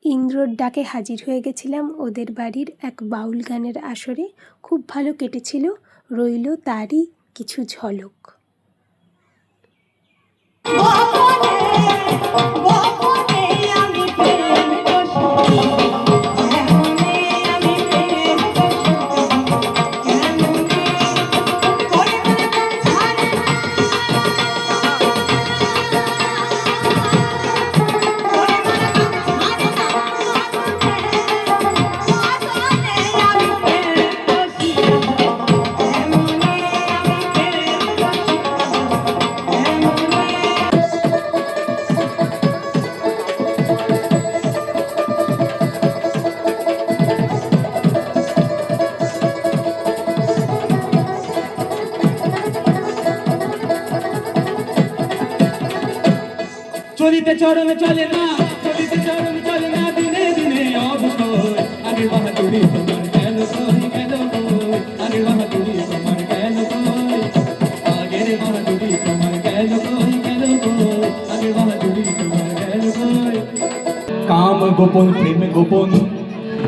ইন্দ্রর ডাকে হাজির হয়ে গেছিলাম ওদের বাড়ির এক বাউল গানের আসরে। খুব ভালো কেটেছিল, রইল তারই কিছু ঝলক। চলিতে চরণ চলে না, চলিতে চরণ চলে না, দিনে দিনে অভুত আগে বাহাদুরি তোমার কেন কই, কেন কই আগে বাহাদুরি তোমার কেন কই, আগের বাহাদুরি তোমার কেন কই, কেন কই আগে বাহাদুরি তোমার কেন কই। কাম গোপন প্রেম গোপন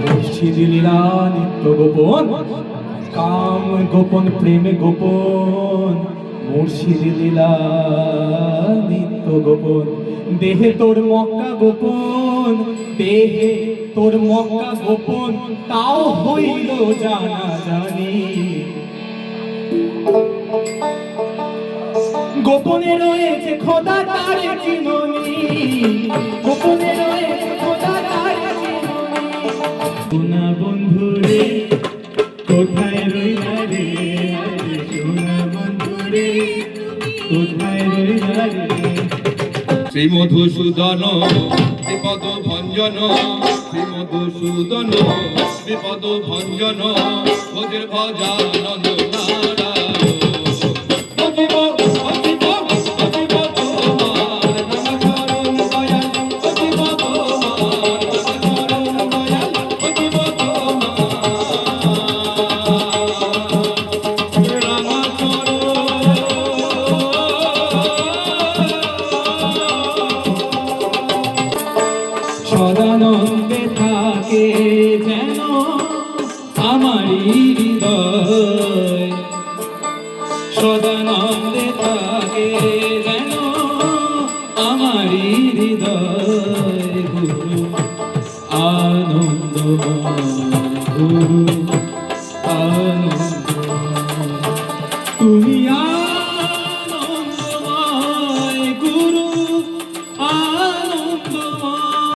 মুর্শিদ লীলা নিত্য গোপন, কাম গোপন প্রেম গোপন মুর্শিদ লীলা নিত্য গোপন। দেহে তোর মক্কা গোপন, দেহে তোর মক্কা গোপন, তাও হইল জানা জানি। গোপনে রয়েছে খোদা তার চিননি, গোপনে রয়েছে খোদা তার চিননি। সোনা বন্ধু রে কোথায় রইলা রে, সোনা বন্ধু রে কোথায় রইলা রে। শ্রী মধুসূদন বিপদ ভঞ্জন, শ্রী মধুসূদন বিপদ ভঞ্জন, ভোজের ভজানন্দ সদানন্দে থাকে যেন আমারই হৃদয়, সদানন্দে থাকে যেন আমারই হৃদয়। গুরু আনন্দময় গুরু